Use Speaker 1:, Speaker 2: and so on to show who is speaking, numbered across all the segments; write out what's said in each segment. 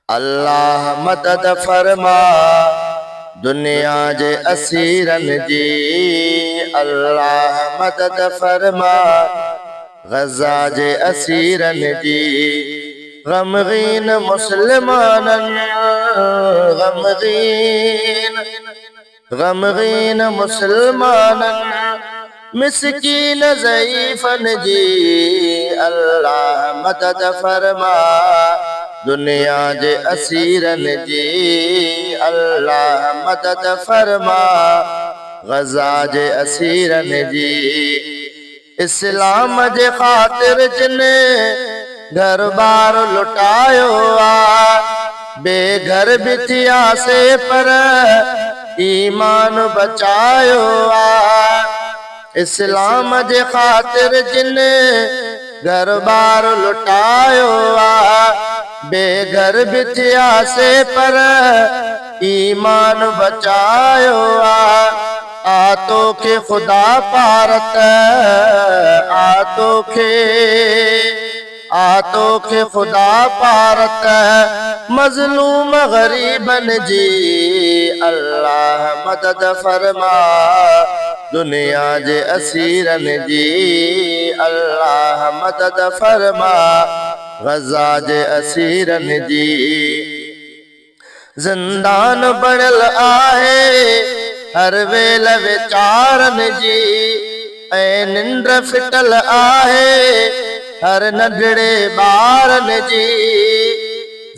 Speaker 1: अल्लाह मदद फरमा दुनिया जे असीरन जी। अल्लाह मदद फरमा गज़ा जे असीरन जी। गमगीन मुसलमानन गमगीन मुसलमानन मिस्कीन ज़ईफ़न जी। अल्लाह मदद फरमा दुनिया जे असीरन जी। अल्लाह मदद फरमा गज़ा जे असीरन जी। इस्लाम जे ख़ातिर जिने घर बार लुटायो आ, बेघर भी थिया से पर ईमान बचायो आ। इस्लाम जे ख़ातिर जिने घर बार लुटायो आ, बेघर भी थिया से पर ईमान बचायो आ। आतो के खुदा पारत आतो के खुदा पारत मजलूम गरीबन जी। अल्लाह मदद फरमा दुनिया जे असीरन जी। अल्लाह मदद फरमा गज़ा जे असीरन जी। ज़िंदान बणल आहे हर वेल विचारन जी, ऐं निंड फिटल आहे हर नंढड़े ॿारन जी।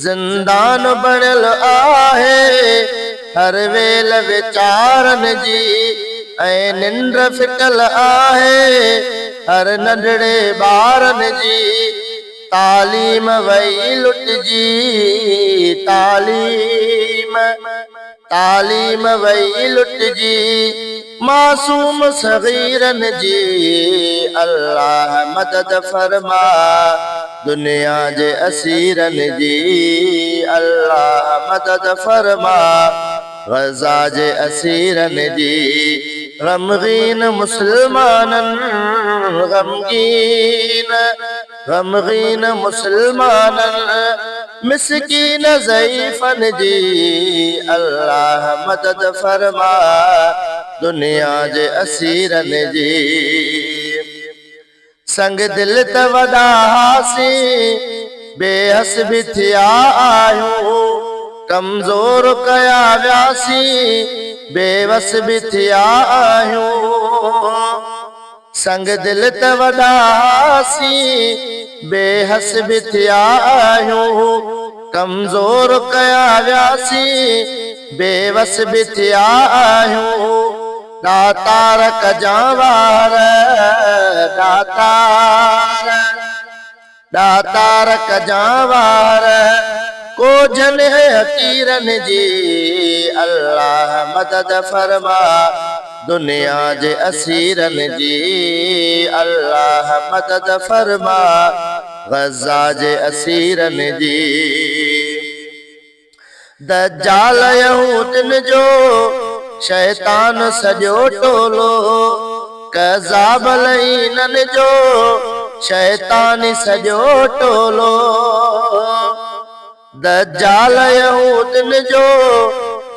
Speaker 1: ज़िंदान बणल आहे हर वेल विचारन जी, ऐं निंड फिटल आहे हर नंढड़े ॿारन जी। तालीम वई लुटजी तालीम वई लुटजी मासूम सगीरन जी। अल्लाह मदद फरमा दुनिया जे असीरन जी। अल्लाह मदद फरमा गज़ा जे असीरन जी। गमगीन मुसलमानन गमगीन मुसलमानन मिस्कीन ज़ईफ़न जी। अल्लाह मदद फरमा दुनिया जे असीरन जी। संग दिल त वॾा हासी बेहस भी थिया आहियूं, कमज़ोर कया वियासी बेवस भी थिया आहियूं। संग दिल त वॾा हासी बेहस भी थिया आहियूं, कमज़ोर कया वियासी बेवस भी थिया आहियूं। दातार कजावार दातार कजावार को जन हकीरन जी। अल्लाह मदद फरमा दुनिया जे असीरन जी। अल्लाह मदद फरमा गज़ा जे असीरन जी। दज्जाल यहूदन जो शैतान सॼो टोलो, कज़ाब लईनन जो शैतानी सॼो टोलो। दज्जाल यहूदन जो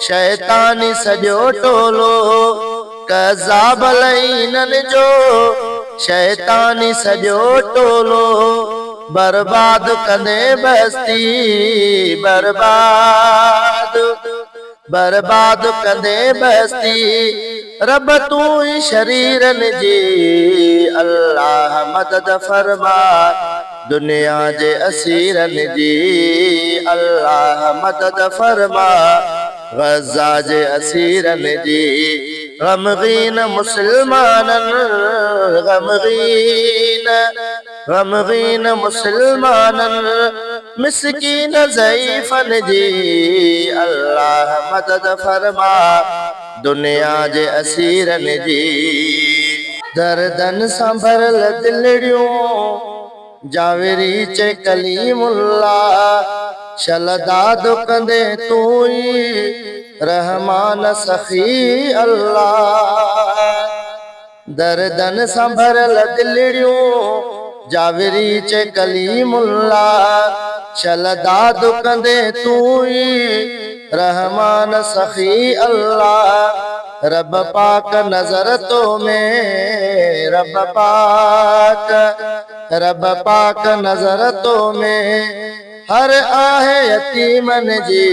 Speaker 1: शैतानी सॼो टोलो, कज़ाब लईनन जो शैतानी सॼो टोलो। बर्बाद कंदे बस्ती बर्बाद कंदे बस्ती रब तू ही शरीरन जी। अल्लाह मदद फरमा दुनिया जे असीरन जी। अल्लाह मदद फरमा गज़ा जे असीरन जी। गमगीन मुसलमानन गमगीन मुसलमानन मिस्कीन ज़ईफ़न जी। अल्लाह मदद फरमा दुनिया जे असीरन जी। दर्दन सां भरल दिलड़ियूं जावेरी चे कलीमुल्लाह, शलदाद कंदे तू ही रहमान सखी अल्लाह। दर्दन सां भरल दिलड़ियूं जावेरी चे कलीमुल्लाह, चलदा दुकंदे तू ही रहमान सखी अल्लाह। रब पाक नजर तो में रब पाक नजर तो में हर आहे यतीमन जी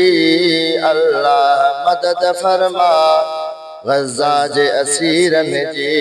Speaker 1: अल्लाह मदद फरमा गज़ा जे असीरन जी।